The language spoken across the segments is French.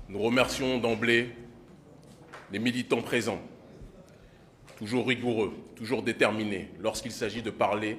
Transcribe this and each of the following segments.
Nous remercions d'emblée les militants présents, toujours rigoureux, toujours déterminés lorsqu'il s'agit de parler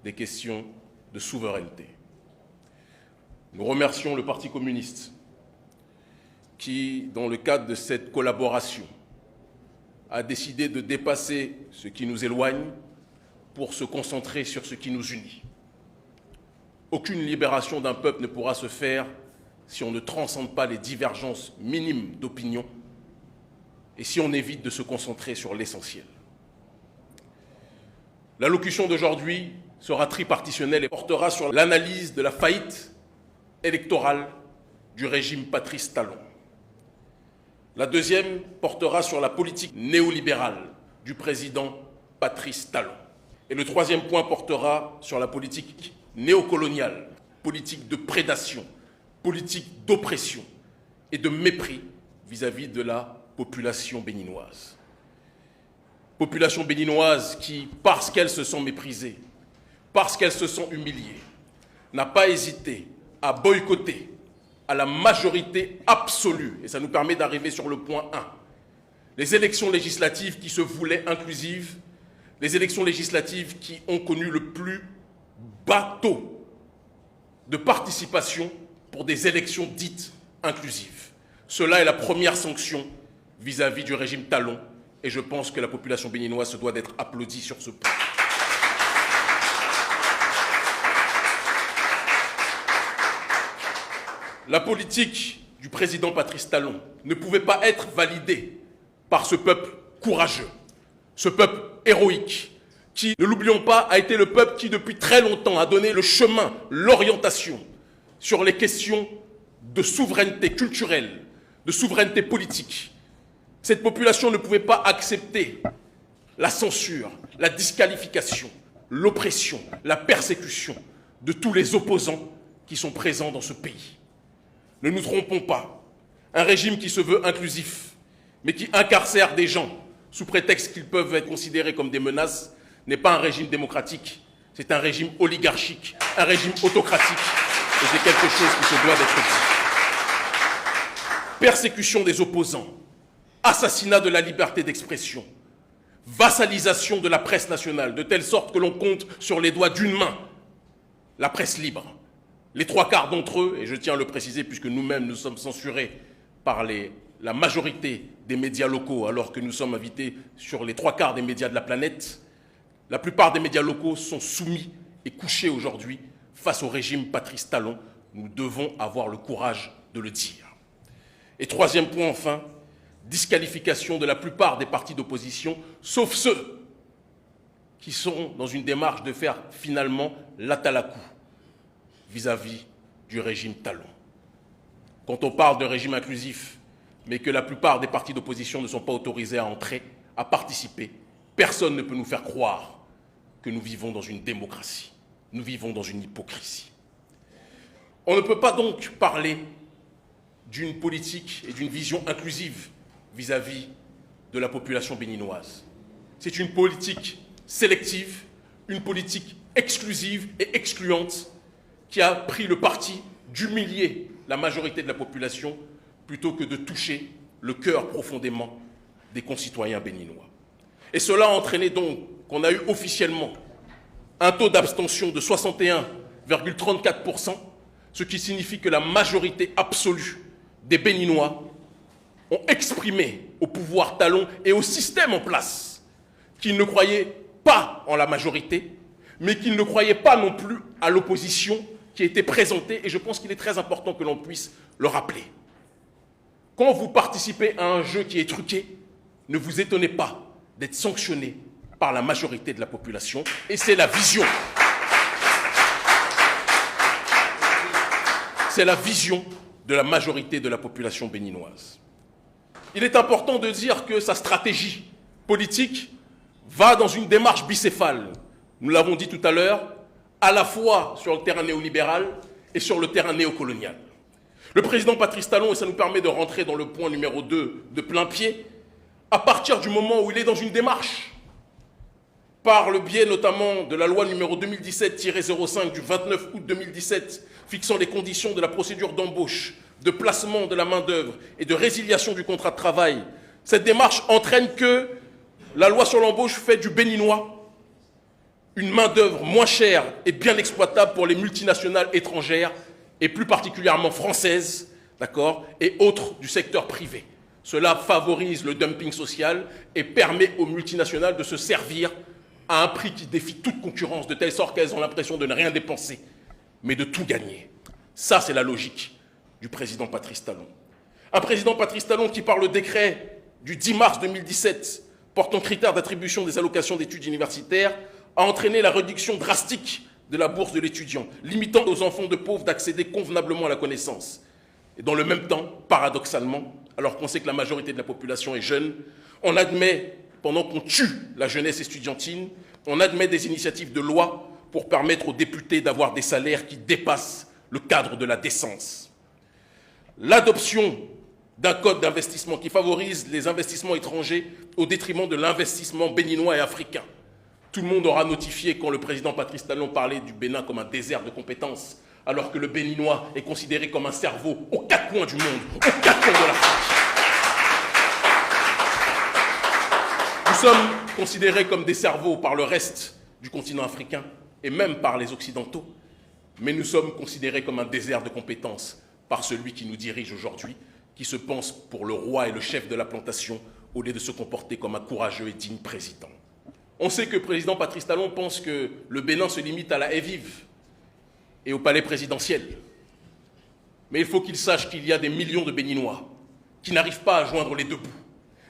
des questions de souveraineté. Nous remercions le Parti communiste qui, dans le cadre de cette collaboration, a décidé de dépasser ce qui nous éloigne pour se concentrer sur ce qui nous unit. Aucune libération d'un peuple ne pourra se faire si on ne transcende pas les divergences minimes d'opinion et si on évite de se concentrer sur l'essentiel. L'allocution d'aujourd'hui sera tripartitionnelle et portera sur l'analyse de la faillite électorale du régime Patrice Talon. La deuxième portera sur la politique néolibérale du président Patrice Talon. Et le troisième point portera sur la politique néocoloniale, politique de prédation, politique d'oppression et de mépris vis-à-vis de la population béninoise. Population béninoise qui, parce qu'elle se sent méprisée, parce qu'elle se sent humiliée, n'a pas hésité à boycotter à la majorité absolue, et ça nous permet d'arriver sur le point 1, les élections législatives qui se voulaient inclusives, les élections législatives qui ont connu le plus bas taux de participation pour des élections dites inclusives. Cela est la première sanction vis-à-vis du régime Talon, et je pense que la population béninoise se doit d'être applaudie sur ce point. La politique du président Patrice Talon ne pouvait pas être validée par ce peuple courageux, ce peuple héroïque, qui, ne l'oublions pas, a été le peuple qui, depuis très longtemps, a donné le chemin, l'orientation sur les questions de souveraineté culturelle, de souveraineté politique. Cette population ne pouvait pas accepter la censure, la disqualification, l'oppression, la persécution de tous les opposants qui sont présents dans ce pays. Ne nous trompons pas, un régime qui se veut inclusif, mais qui incarcère des gens sous prétexte qu'ils peuvent être considérés comme des menaces, n'est pas un régime démocratique, c'est un régime oligarchique, un régime autocratique, et c'est quelque chose qui se doit d'être dit. Persécution des opposants, assassinat de la liberté d'expression, vassalisation de la presse nationale, de telle sorte que l'on compte sur les doigts d'une main la presse libre. Les trois quarts d'entre eux, et je tiens à le préciser puisque nous-mêmes nous sommes censurés par la majorité des médias locaux alors que nous sommes invités sur les trois quarts des médias de la planète, la plupart des médias locaux sont soumis et couchés aujourd'hui face au régime Patrice Talon. Nous devons avoir le courage de le dire. Et troisième point enfin, disqualification de la plupart des partis d'opposition, sauf ceux qui sont dans une démarche de faire finalement l'atalakou vis-à-vis du régime Talon. Quand on parle de régime inclusif, mais que la plupart des partis d'opposition ne sont pas autorisés à entrer, à participer, personne ne peut nous faire croire que nous vivons dans une démocratie. Nous vivons dans une hypocrisie. On ne peut pas donc parler d'une politique et d'une vision inclusive vis-à-vis de la population béninoise. C'est une politique sélective, une politique exclusive et excluante qui a pris le parti d'humilier la majorité de la population plutôt que de toucher le cœur profondément des concitoyens béninois. Et cela a entraîné donc qu'on a eu officiellement un taux d'abstention de 61,34%, ce qui signifie que la majorité absolue des Béninois ont exprimé au pouvoir Talon et au système en place qu'ils ne croyaient pas en la majorité, mais qu'ils ne croyaient pas non plus à l'opposition qui était présentée, et je pense qu'il est très important que l'on puisse le rappeler. Quand vous participez à un jeu qui est truqué, ne vous étonnez pas d'être sanctionné par la majorité de la population, et c'est la vision. C'est la vision de la majorité de la population béninoise. Il est important de dire que sa stratégie politique va dans une démarche bicéphale. Nous l'avons dit tout à l'heure, à la fois sur le terrain néolibéral et sur le terrain néocolonial. Le président Patrice Talon, et ça nous permet de rentrer dans le point numéro 2 de plein pied, à partir du moment où il est dans une démarche, par le biais notamment de la loi numéro 2017-05 du 29 août 2017, fixant les conditions de la procédure d'embauche de placement de la main-d'œuvre et de résiliation du contrat de travail, cette démarche entraîne que la loi sur l'embauche fait du béninois une main-d'œuvre moins chère et bien exploitable pour les multinationales étrangères et plus particulièrement françaises, d'accord, et autres du secteur privé. Cela favorise le dumping social et permet aux multinationales de se servir à un prix qui défie toute concurrence, de telle sorte qu'elles ont l'impression de ne rien dépenser, mais de tout gagner. Ça, c'est la logique du président Patrice Talon. Un président Patrice Talon qui, par le décret du 10 mars 2017 portant critères d'attribution des allocations d'études universitaires, a entraîné la réduction drastique de la bourse de l'étudiant, limitant aux enfants de pauvres d'accéder convenablement à la connaissance. Et dans le même temps, paradoxalement, alors qu'on sait que la majorité de la population est jeune, on admet, pendant qu'on tue la jeunesse estudiantine, on admet des initiatives de loi pour permettre aux députés d'avoir des salaires qui dépassent le cadre de la décence. L'adoption d'un code d'investissement qui favorise les investissements étrangers au détriment de l'investissement béninois et africain. Tout le monde aura notifié quand le président Patrice Talon parlait du Bénin comme un désert de compétences, alors que le béninois est considéré comme un cerveau aux quatre coins du monde, aux quatre coins de l'Afrique. Nous sommes considérés comme des cerveaux par le reste du continent africain et même par les Occidentaux, mais nous sommes considérés comme un désert de compétences par celui qui nous dirige aujourd'hui, qui se pense pour le roi et le chef de la plantation au lieu de se comporter comme un courageux et digne président. On sait que le président Patrice Talon pense que le Bénin se limite à la haie vive et au palais présidentiel. Mais il faut qu'il sache qu'il y a des millions de Béninois qui n'arrivent pas à joindre les deux bouts.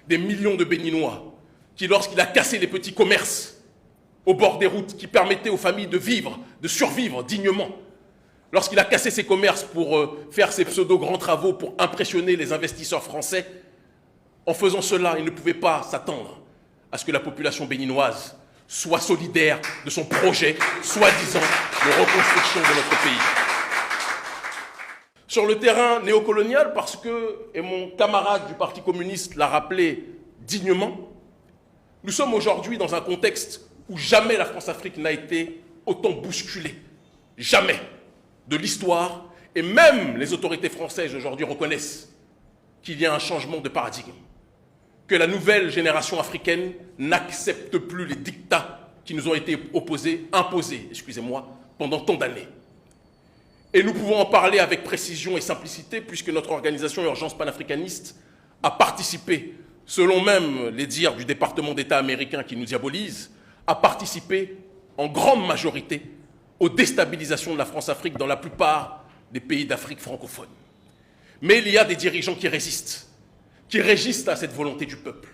Des millions de Béninois qui, lorsqu'il a cassé les petits commerces au bord des routes qui permettaient aux familles de vivre, de survivre dignement, lorsqu'il a cassé ses commerces pour faire ses pseudo-grands travaux pour impressionner les investisseurs français, en faisant cela, il ne pouvait pas s'attendre à ce que la population béninoise soit solidaire de son projet, soi-disant, de reconstruction de notre pays. Sur le terrain néocolonial, parce que, et mon camarade du Parti communiste l'a rappelé dignement, nous sommes aujourd'hui dans un contexte où jamais la France-Afrique n'a été autant bousculée. Jamais de l'histoire, et même les autorités françaises aujourd'hui reconnaissent qu'il y a un changement de paradigme, que la nouvelle génération africaine n'accepte plus les dictats qui nous ont été imposés, pendant tant d'années. Et nous pouvons en parler avec précision et simplicité, puisque notre organisation Urgence panafricaniste a participé, selon même les dires du département d'État américain qui nous diabolise, a participé en grande majorité aux déstabilisations de la France-Afrique dans la plupart des pays d'Afrique francophone. Mais il y a des dirigeants qui résistent à cette volonté du peuple,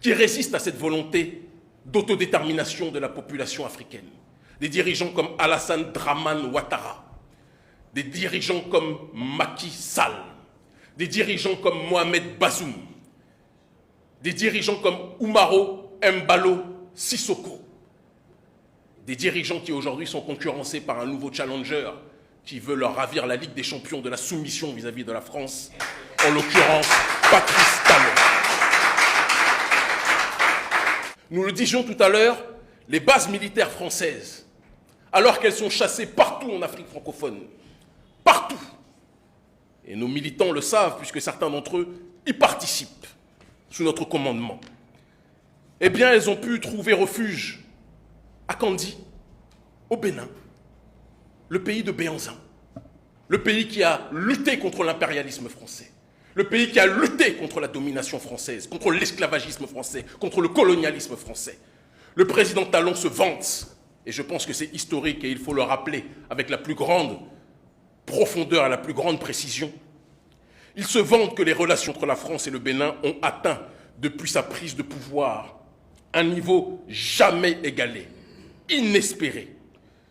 qui résistent à cette volonté d'autodétermination de la population africaine. Des dirigeants comme Alassane Dramane Ouattara, des dirigeants comme Macky Sall, des dirigeants comme Mohamed Bazoum, des dirigeants comme Oumaro Embalo Sissoko, des dirigeants qui aujourd'hui sont concurrencés par un nouveau challenger qui veut leur ravir la Ligue des champions de la soumission vis-à-vis de la France, en l'occurrence Patrice Talon. Nous le disions tout à l'heure, les bases militaires françaises, alors qu'elles sont chassées partout en Afrique francophone, partout, et nos militants le savent puisque certains d'entre eux y participent sous notre commandement, eh bien elles ont pu trouver refuge à Kandji, au Bénin, le pays de Béhanzin, le pays qui a lutté contre l'impérialisme français, le pays qui a lutté contre la domination française, contre l'esclavagisme français, contre le colonialisme français. Le président Talon se vante, et je pense que c'est historique et il faut le rappeler avec la plus grande profondeur et la plus grande précision. Il se vante que les relations entre la France et le Bénin ont atteint, depuis sa prise de pouvoir, un niveau jamais égalé, inespéré,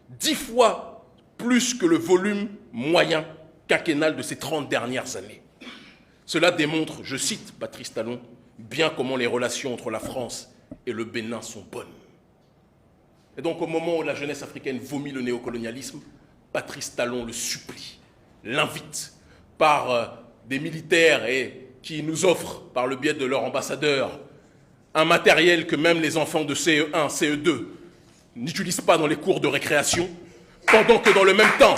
10 fois plus que le volume moyen quinquennal de ces 30 dernières années. Cela démontre, je cite Patrice Talon, bien comment les relations entre la France et le Bénin sont bonnes. Et donc au moment où la jeunesse africaine vomit le néocolonialisme, Patrice Talon le supplie, l'invite par des militaires et qui nous offrent, par le biais de leur ambassadeur, un matériel que même les enfants de CE1, CE2 n'utilisent pas dans les cours de récréation, pendant que dans le même temps,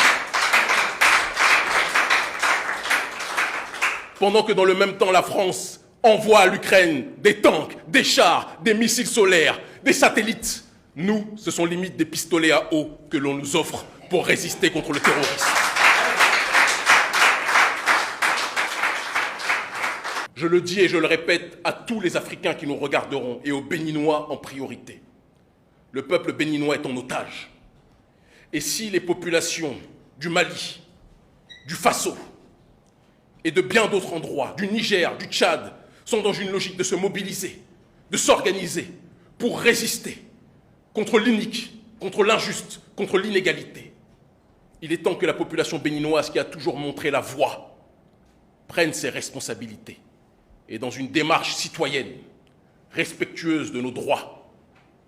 pendant que dans le même temps la France envoie à l'Ukraine des tanks, des chars, des missiles solaires, des satellites. Nous, ce sont limite des pistolets à eau que l'on nous offre pour résister contre le terrorisme. Je le dis et je le répète à tous les Africains qui nous regarderont et aux Béninois en priorité. Le peuple béninois est en otage. Et si les populations du Mali, du Faso et de bien d'autres endroits, du Niger, du Tchad, sont dans une logique de se mobiliser, de s'organiser pour résister contre l'inique, contre l'injuste, contre l'inégalité, il est temps que la population béninoise qui a toujours montré la voie prenne ses responsabilités et dans une démarche citoyenne, respectueuse de nos droits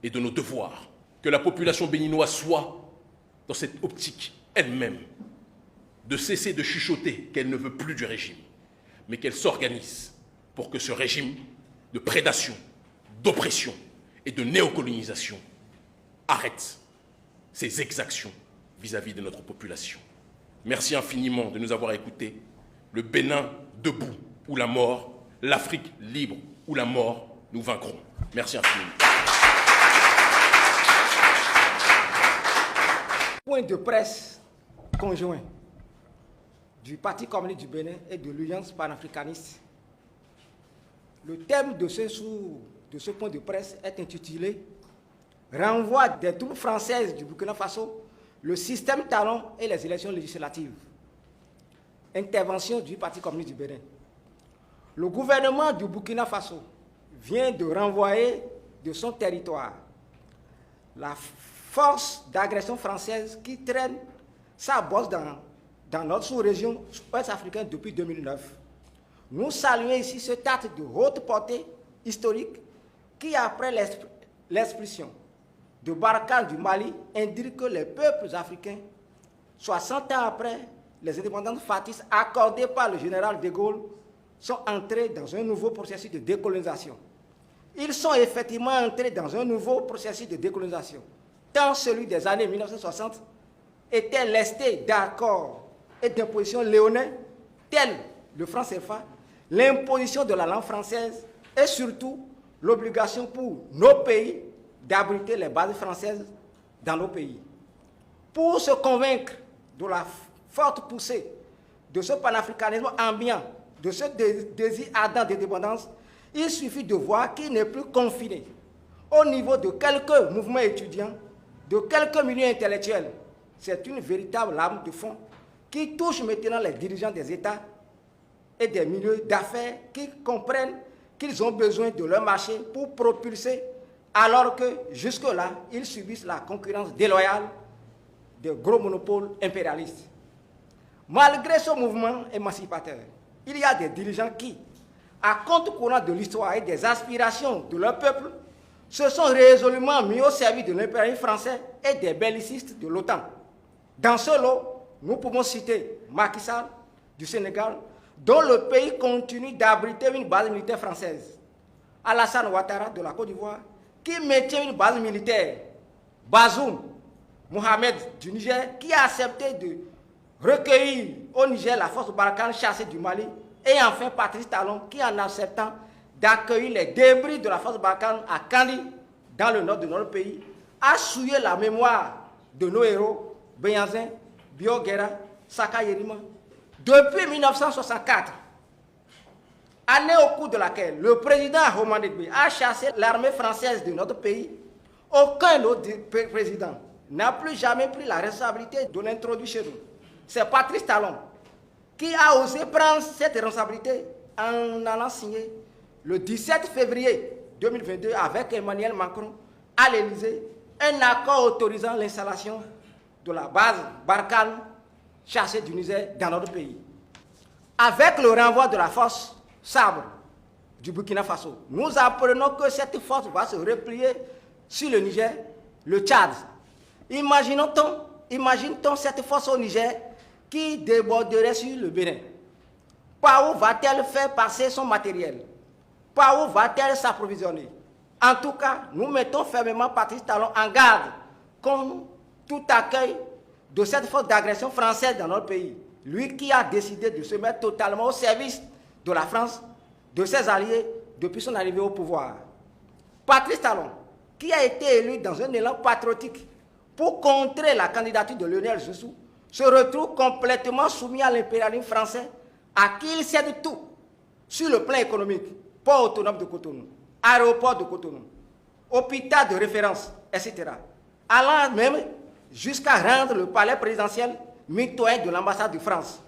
et de nos devoirs, que la population béninoise soit dans cette optique elle-même, de cesser de chuchoter qu'elle ne veut plus du régime, mais qu'elle s'organise pour que ce régime de prédation, d'oppression et de néocolonisation arrête ses exactions vis-à-vis de notre population. Merci infiniment de nous avoir écoutés. Le Bénin debout ou la mort, l'Afrique libre ou la mort, nous vaincrons. Merci infiniment. Point de presse conjoint du Parti communiste du Bénin et de l'Alliance panafricaniste. Le thème de ce point de presse est intitulé « Renvoi des troupes françaises du Burkina Faso, le système talon et les élections législatives ». Intervention du Parti communiste du Bénin. Le gouvernement du Burkina Faso vient de renvoyer de son territoire la force d'agression française qui traîne sa bosse dans notre sous-région ouest africaine depuis 2009. Nous saluons ici cet acte de haute portée historique qui, après l'expulsion de Barkhane du Mali, indique que les peuples africains, 60 ans après les indépendances factices accordées par le général de Gaulle, sont entrés dans un nouveau processus de décolonisation. Ils sont effectivement entrés dans un nouveau processus de décolonisation, tant celui des années 1960 était lesté d'accords et d'impositions léonins tels le franc CFA, l'imposition de la langue française et surtout l'obligation pour nos pays d'abriter les bases françaises dans nos pays. Pour se convaincre de la forte poussée de ce panafricanisme ambiant, de ce désir ardent d'indépendance, il suffit de voir qu'il n'est plus confiné au niveau de quelques mouvements étudiants, de quelques milieux intellectuels. C'est une véritable lame de fond qui touche maintenant les dirigeants des États et des milieux d'affaires qui comprennent qu'ils ont besoin de leur marché pour propulser, alors que jusque-là, ils subissent la concurrence déloyale des gros monopoles impérialistes. Malgré ce mouvement émancipateur, il y a des dirigeants qui, à compte courant de l'histoire et des aspirations de leur peuple, se sont résolument mis au service de l'impérialisme français et des bellicistes de l'OTAN. Dans ce lot, nous pouvons citer Macky Sall du Sénégal, dont le pays continue d'abriter une base militaire française. Alassane Ouattara de la Côte d'Ivoire, qui maintient une base militaire. Bazoum Mohamed du Niger, qui a accepté de recueillir au Niger la force Barkhane chassée du Mali. Et enfin Patrice Talon, qui en acceptant d'accueillir les débris de la force Barkhane à Kandi, dans le nord de notre pays, a souillé la mémoire de nos héros, Beyanzin, Bioguera, Saka Yerima. Depuis 1964, année au cours de laquelle le président Roman Degbe a chassé l'armée française de notre pays, aucun autre président n'a plus jamais pris la responsabilité de l'introduire chez nous. C'est Patrice Talon qui a osé prendre cette responsabilité en allant signer le 17 février 2022 avec Emmanuel Macron à l'Élysée un accord autorisant l'installation de la base Barkhane chassée du Niger dans notre pays. Avec le renvoi de la force Sabre du Burkina Faso, nous apprenons que cette force va se replier sur le Niger, le Tchad. Imagine-t-on cette force au Niger qui déborderait sur le Bénin? Par où va-t-elle faire passer son matériel? Par où va-t-elle s'approvisionner? En tout cas, nous mettons fermement Patrice Talon en garde contre tout accueil de cette force d'agression française dans notre pays. Lui qui a décidé de se mettre totalement au service de la France, de ses alliés, depuis son arrivée au pouvoir. Patrice Talon, qui a été élu dans un élan patriotique pour contrer la candidature de Lionel Jospin, se retrouve complètement soumis à l'impérialisme français, à qui il cède tout sur le plan économique, port autonome de Cotonou, aéroport de Cotonou, hôpital de référence, etc. Allant même jusqu'à rendre le palais présidentiel mitoyen de l'ambassade de France.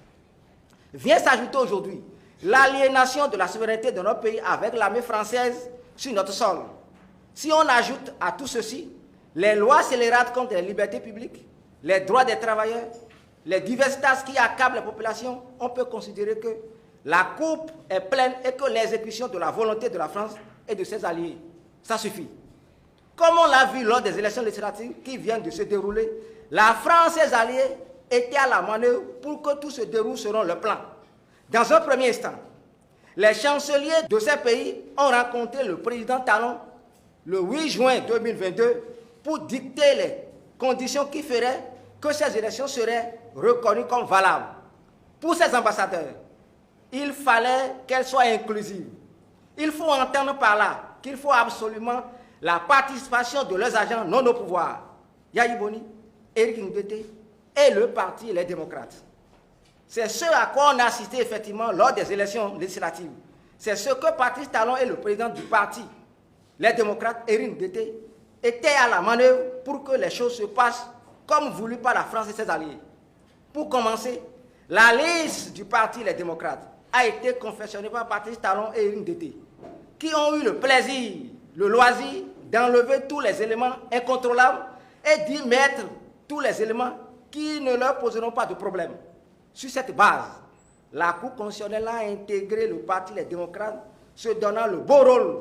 Vient s'ajouter aujourd'hui l'aliénation de la souveraineté de notre pays avec l'armée française sur notre sol. Si on ajoute à tout ceci les lois scélérates contre les libertés publiques, les droits des travailleurs, les diverses tâches qui accablent la population, on peut considérer que la coupe est pleine et que l'exécution de la volonté de la France et de ses alliés, ça suffit. Comme on l'a vu lors des élections législatives qui viennent de se dérouler, la France et ses alliés étaient à la manœuvre pour que tout se déroule selon le plan. Dans un premier instant, les chanceliers de ces pays ont rencontré le président Talon le 8 juin 2022 pour dicter les conditions qui feraient que ces élections seraient reconnues comme valables. Pour ces ambassadeurs, il fallait qu'elles soient inclusives. Il faut entendre par là qu'il faut absolument la participation de leurs agents non au pouvoir, Yaya Boni, Éric Ndete et le parti Les Démocrates. C'est ce à quoi on a assisté effectivement lors des élections législatives. C'est ce que Patrice Talon et le président du parti, Les Démocrates, Éric Ndete, étaient à la manœuvre pour que les choses se passent comme voulu par la France et ses alliés. Pour commencer, la liste du parti Les Démocrates a été confectionnée par Patrice Talon et Éric Ndete, qui ont eu le plaisir, le loisir d'enlever tous les éléments incontrôlables et d'y mettre tous les éléments qui ne leur poseront pas de problème. Sur cette base, la Cour constitutionnelle a intégré le parti Les Démocrates, se donnant le beau rôle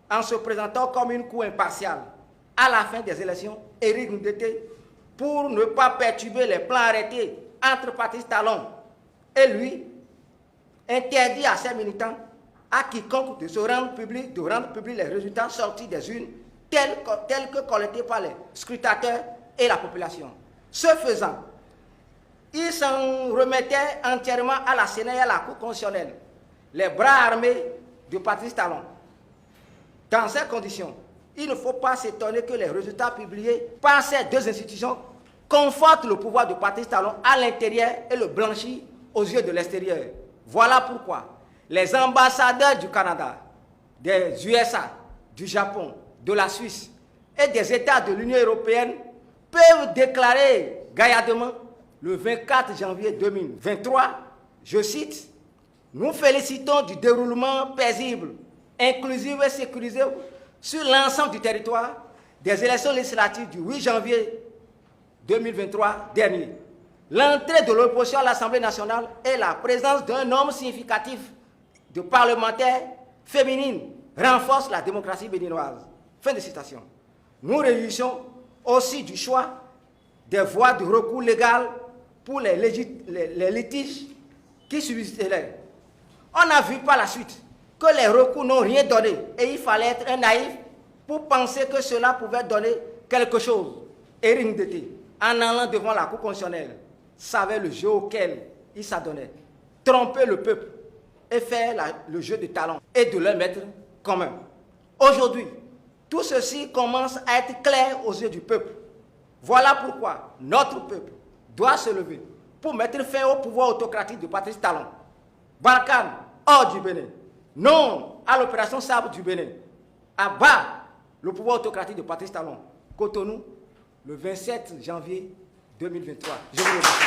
en se présentant comme une cour impartiale. À la fin des élections, Éric Ndete, pour ne pas perturber les plans arrêtés entre Patrice Talon et lui, interdit à ses militants, à quiconque de se rendre public, de rendre public les résultats sortis des urnes tels que collectés par les scrutateurs et la population. Ce faisant, il s'en remettait entièrement à la Sénat et à la Cour constitutionnelle, les bras armés de Patrice Talon. Dans ces conditions, il ne faut pas s'étonner que les résultats publiés par ces deux institutions confortent le pouvoir de Patrice Talon à l'intérieur et le blanchissent aux yeux de l'extérieur. Voilà pourquoi les ambassadeurs du Canada, des USA, du Japon, de la Suisse et des États de l'Union européenne peuvent déclarer gaillardement le 24 janvier 2023, je cite, « Nous félicitons du déroulement paisible, inclusif et sécurisé sur l'ensemble du territoire des élections législatives du 8 janvier 2023 dernier. L'entrée de l'opposition à l'Assemblée nationale et la présence d'un nombre significatif de parlementaires féminines renforcent la démocratie béninoise. » Fin de citation. Nous réjouissons aussi du choix des voies de recours légal pour les litiges qui subsistaient. On a vu par la suite que les recours n'ont rien donné et il fallait être un naïf pour penser que cela pouvait donner quelque chose. Éric Ndete, en allant devant la Cour constitutionnelle, savait le jeu auquel il s'adonnait. Tromper le peuple et faire le jeu de talent et de leur mettre commun. Aujourd'hui, tout ceci commence à être clair aux yeux du peuple. Voilà pourquoi notre peuple doit se lever pour mettre fin au pouvoir autocratique de Patrice Talon. Barkhane, hors du Bénin. Non à l'opération Sabre du Bénin. À bas le pouvoir autocratique de Patrice Talon. Cotonou, le 27 janvier 2023. Je vous remercie.